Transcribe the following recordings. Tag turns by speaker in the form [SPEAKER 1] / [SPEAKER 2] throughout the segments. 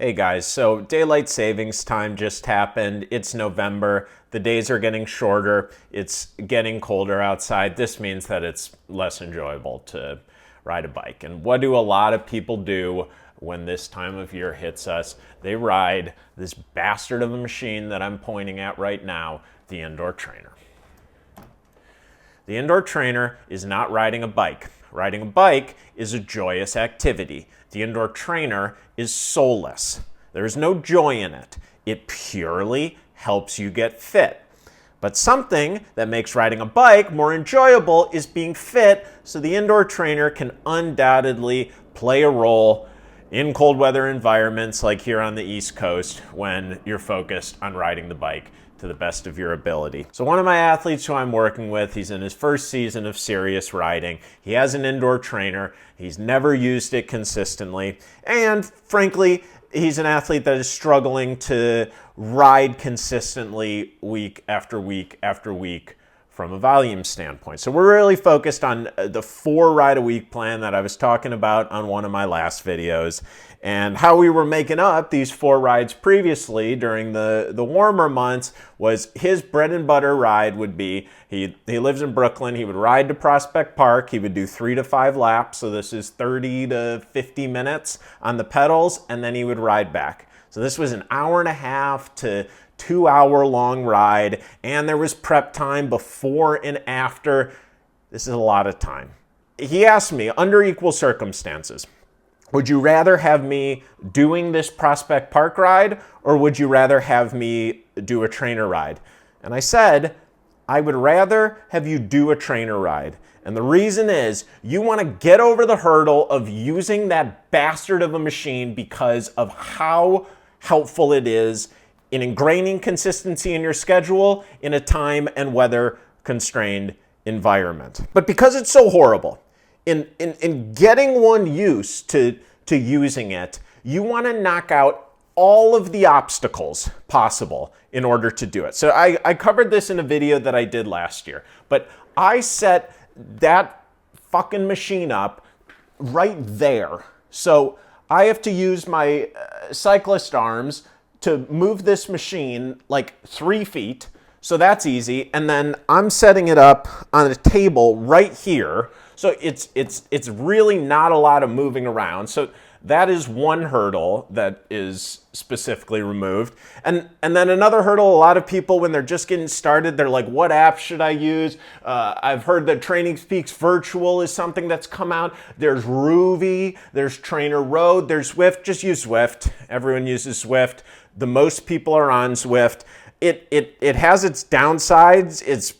[SPEAKER 1] Hey guys, so daylight savings time just happened. It's November. The days are getting shorter. It's getting colder outside. This means that it's less enjoyable to ride a bike. And what do a lot of people do when this time of year hits us? They ride this bastard of a machine that I'm pointing at right now, the indoor trainer. The indoor trainer is not riding a bike. Riding a bike is a joyous activity. The indoor trainer is soulless. There is no joy in it. It purely helps you get fit. But something that makes riding a bike more enjoyable is being fit, so the indoor trainer can undoubtedly play a role in cold weather environments like here on the East Coast when you're focused on riding the bike to the best of your ability. So one of my athletes who I'm working with, he's in his first season of serious riding. He has an indoor trainer. He's never used it consistently. And frankly, he's an athlete that is struggling to ride consistently week after week after week from a volume standpoint. So we're really focused on the 4 ride a week plan that I was talking about on one of my last videos, and how we were making up these 4 rides previously during the warmer months was his bread and butter ride would be, he lives in Brooklyn, he would ride to Prospect Park, he would do 3 to 5 laps, so this is 30 to 50 minutes on the pedals, and then he would ride back. So this was an hour and a half to 2-hour long ride, and there was prep time before and after. This is a lot of time. He asked me, under equal circumstances, would you rather have me doing this Prospect Park ride, or would you rather have me do a trainer ride? And I said, I would rather have you do a trainer ride. And the reason is, you want to get over the hurdle of using that bastard of a machine because of how helpful it is in ingraining consistency in your schedule in a time and weather constrained environment. But because it's so horrible, in getting one used to using it, you want to knock out all of the obstacles possible in order to do it. So I covered this in a video that I did last year, but I set that fucking machine up right there. So I have to use my cyclist arms to move this machine like 3 feet. So that's easy. And then I'm setting it up on a table right here. So it's really not a lot of moving around. So that is one hurdle that is specifically removed. And then another hurdle, a lot of people, when they're just getting started, they're like, what app should I use? I've heard that Training Peaks Virtual is something that's come out. There's Ruby, there's Trainer Road, there's Zwift. Just use Zwift. Everyone uses Zwift. The most people are on Zwift. It has its downsides.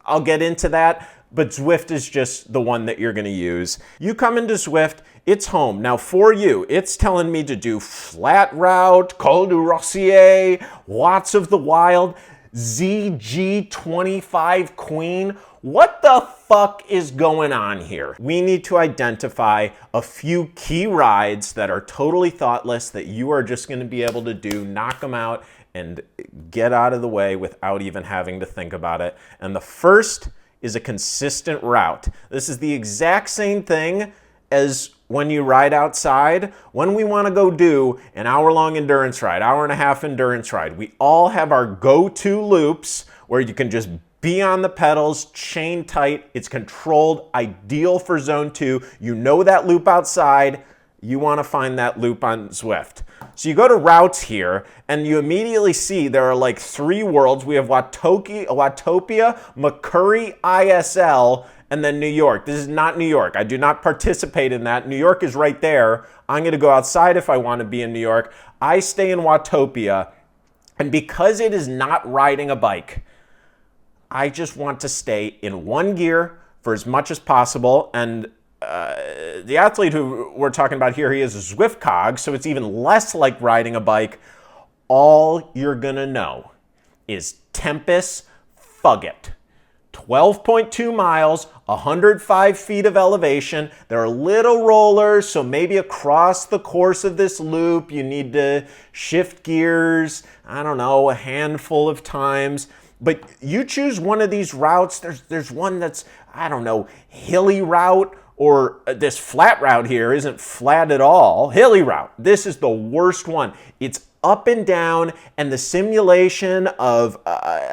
[SPEAKER 1] I'll get into that, but Zwift is just the one that you're going to use. You come into Zwift, it's home. Now for you, it's telling me to do Flat Route, Col du Rosier, Watts of the Wild, ZG25 Queen. What the fuck is going on here? We need to identify a few key rides that are totally thoughtless that you are just going to be able to do, knock them out, and get out of the way without even having to think about it. And the first is a consistent route. This is the exact same thing as when you ride outside. When we want to go do an hour-long endurance ride, hour-and-a-half endurance ride, we all have our go-to loops where you can just be on the pedals, chain tight. It's controlled, ideal for zone 2. You know that loop outside. You want to find that loop on Zwift. So you go to routes here, and you immediately see there are like 3 worlds. We have Watopia, McCurry, ISL, and then New York. This is not New York. I do not participate in that. New York is right there. I'm going to go outside if I want to be in New York. I stay in Watopia, and because it is not riding a bike, I just want to stay in one gear for as much as possible. And the athlete who we're talking about here, he is a Zwift cog, so it's even less like riding a bike. All you're gonna know is Tempest Fugget. 12.2 miles, 105 feet of elevation. There are little rollers, so maybe across the course of this loop, you need to shift gears, I don't know, a handful of times. But you choose one of these routes. There's one that's, I don't know, hilly route Or this flat route here isn't flat at all. Hilly route, this is the worst one. It's up and down, and the simulation of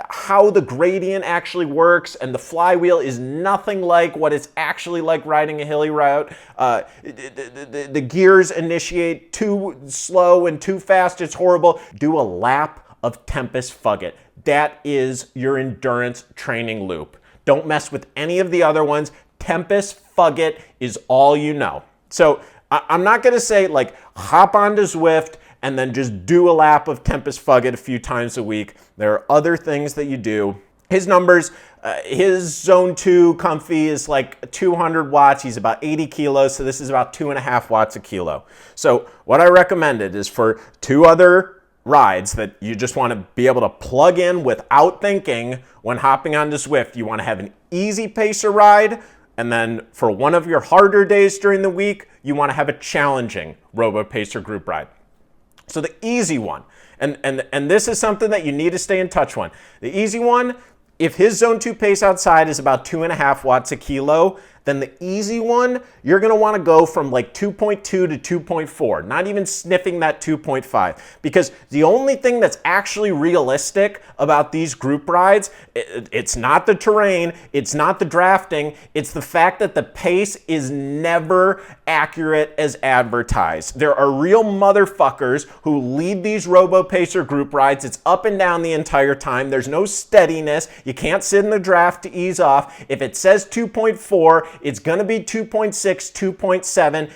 [SPEAKER 1] how the gradient actually works and the flywheel is nothing like what it's actually like riding a hilly route. The gears initiate too slow and too fast. It's horrible. Do a lap of Tempest Fugget. That is your endurance training loop. Don't mess with any of the other ones. Tempest Fugget is all you know. So I'm not going to say like hop onto Zwift and then just do a lap of Tempest Fugget a few times a week. There are other things that you do. His numbers, his Zone 2 Comfy is like 200 watts. He's about 80 kilos, so this is about 2.5 watts a kilo. So what I recommended is for two other rides that you just want to be able to plug in without thinking when hopping onto Zwift. You want to have an easy pacer ride, and then for one of your harder days during the week, you want to have a challenging Robo Pacer group ride. So the easy one, and this is something that you need to stay in touch on. The easy one, if his Zone 2 pace outside is about 2.5 watts a kilo, then the easy one, you're going to want to go from like 2.2 to 2.4, not even sniffing that 2.5. Because the only thing that's actually realistic about these group rides, it's not the terrain, it's not the drafting, it's the fact that the pace is never accurate as advertised. There are real motherfuckers who lead these Robo Pacer group rides. It's up and down the entire time. There's no steadiness. You can't sit in the draft to ease off. If it says 2.4, it's going to be 2.6, 2.7,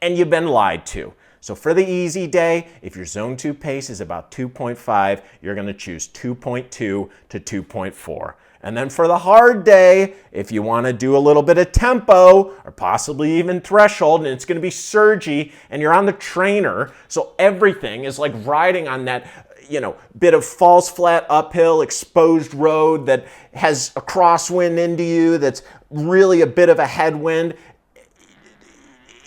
[SPEAKER 1] and you've been lied to. So for the easy day, if your Zone 2 pace is about 2.5, you're going to choose 2.2 to 2.4. And then for the hard day, if you want to do a little bit of tempo or possibly even threshold, and it's going to be surgy, and you're on the trainer, so everything is like riding on that bit of false flat uphill exposed road that has a crosswind into you that's really a bit of a headwind.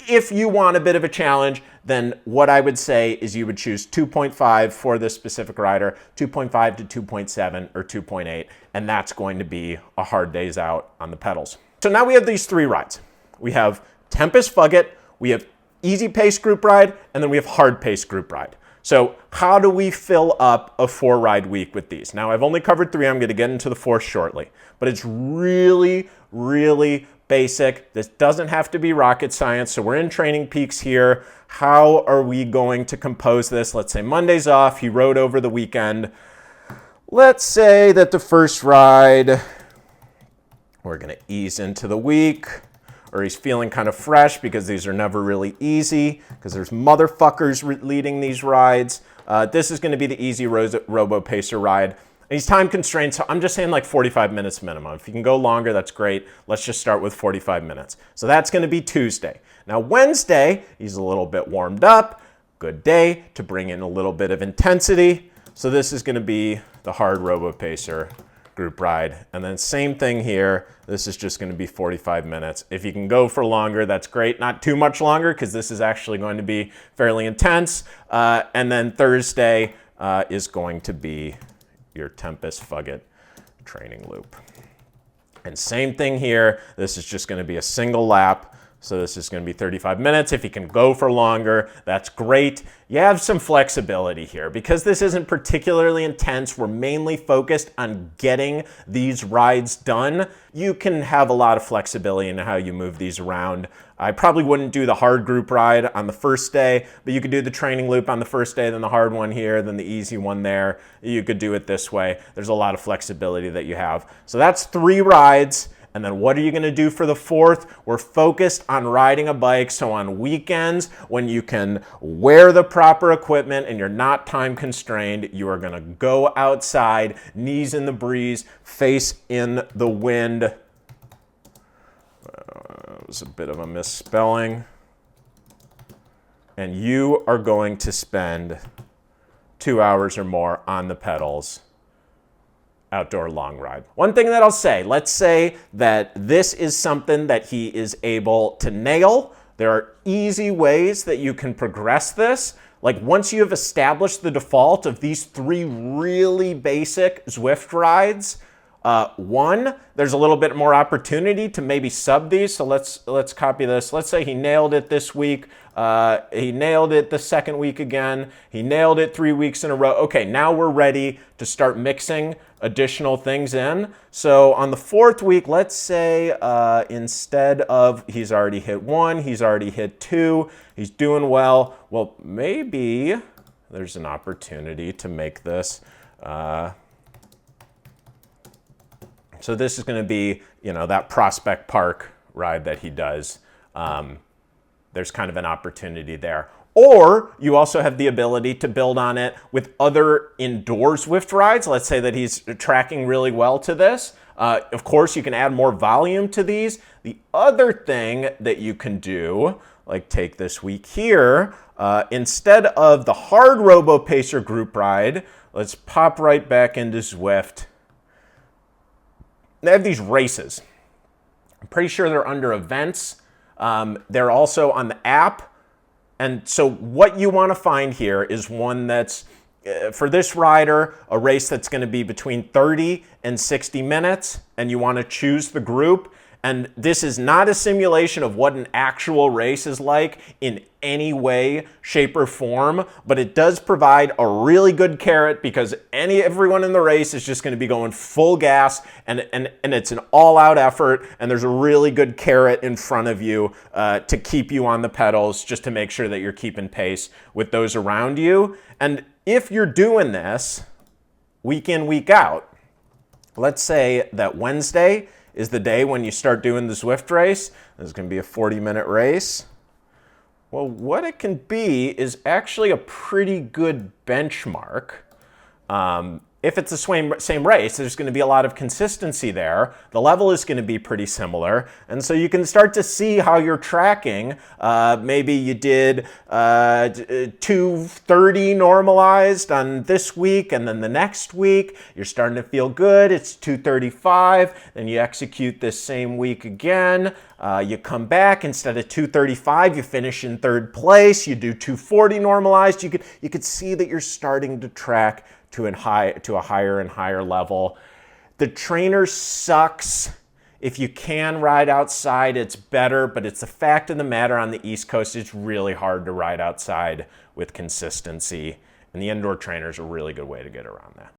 [SPEAKER 1] If you want a bit of a challenge, then what I would say is you would choose 2.5 for this specific rider, 2.5 to 2.7 or 2.8, and that's going to be a hard days out on the pedals. So now we have these three rides. We have Tempest Fugget, we have easy pace group ride, and then we have hard pace group ride. So how do we fill up a 4-ride week with these? Now, I've only covered 3. I'm going to get into the 4th shortly. But it's really, really basic. This doesn't have to be rocket science. So we're in Training Peaks here. How are we going to compose this? Let's say Monday's off. He rode over the weekend. Let's say that the first ride, we're going to ease into the week. Or he's feeling kind of fresh because these are never really easy because there's motherfuckers leading these rides. This is going to be the easy Robo Pacer ride. And he's time constrained, so I'm just saying like 45 minutes minimum. If you can go longer, that's great. Let's just start with 45 minutes. So that's going to be Tuesday. Now Wednesday, he's a little bit warmed up. Good day to bring in a little bit of intensity. So this is going to be the hard Robo Pacer group ride. And then same thing here. This is just going to be 45 minutes. If you can go for longer, that's great. Not too much longer because this is actually going to be fairly intense. And then Thursday is going to be your Tempest Fugget training loop. And same thing here. This is just going to be a single lap. So this is going to be 35 minutes. If you can go for longer, that's great. You have some flexibility here. Because this isn't particularly intense, we're mainly focused on getting these rides done. You can have a lot of flexibility in how you move these around. I probably wouldn't do the hard group ride on the first day, but you could do the training loop on the first day, then the hard one here, then the easy one there. You could do it this way. There's a lot of flexibility that you have. So that's 3 rides. And then what are you going to do for the 4th? We're focused on riding a bike. So on weekends, when you can wear the proper equipment and you're not time constrained, you are going to go outside, knees in the breeze, face in the wind. It was a bit of a misspelling. And you are going to spend 2 hours or more on the pedals. Outdoor long ride. One thing that I'll say, let's say that this is something that he is able to nail. There are easy ways that you can progress this. Like once you have established the default of these 3 really basic Zwift rides, One, there's a little bit more opportunity to maybe sub these. So let's copy this. Let's say he nailed it this week. He nailed it the second week again. He nailed it 3 weeks in a row. Okay, now we're ready to start mixing additional things in. So on the fourth week, let's say instead of he's already hit 1, he's already hit 2, he's doing well. Well, maybe there's an opportunity to make this. So this is going to be, that Prospect Park ride that he does. There's kind of an opportunity there. Or you also have the ability to build on it with other indoor Zwift rides. Let's say that he's tracking really well to this. Of course, you can add more volume to these. The other thing that you can do, like take this week here, instead of the hard RoboPacer group ride, let's pop right back into Zwift. They have these races. I'm pretty sure they're under events. They're also on the app. And so what you want to find here is one that's, for this rider, a race that's going to be between 30 and 60 minutes. And you want to choose the group. And this is not a simulation of what an actual race is like in any way, shape, or form, but it does provide a really good carrot because everyone in the race is just going to be going full gas, and it's an all-out effort, and there's a really good carrot in front of you to keep you on the pedals, just to make sure that you're keeping pace with those around you. And if you're doing this week in, week out, let's say that Wednesday is the day when you start doing the Zwift race. This is going to be a 40-minute race. Well, what it can be is actually a pretty good benchmark. If it's the same race, there's going to be a lot of consistency there. The level is going to be pretty similar. And so you can start to see how you're tracking. Maybe you did 230 normalized on this week, and then the next week you're starting to feel good. It's 235. Then you execute this same week again. You come back, instead of 235, you finish in third place. You do 240 normalized. You could see that you're starting to track to a higher and higher level. The trainer sucks. If you can ride outside, it's better, but it's the fact of the matter on the East Coast, it's really hard to ride outside with consistency, and the indoor trainer is a really good way to get around that.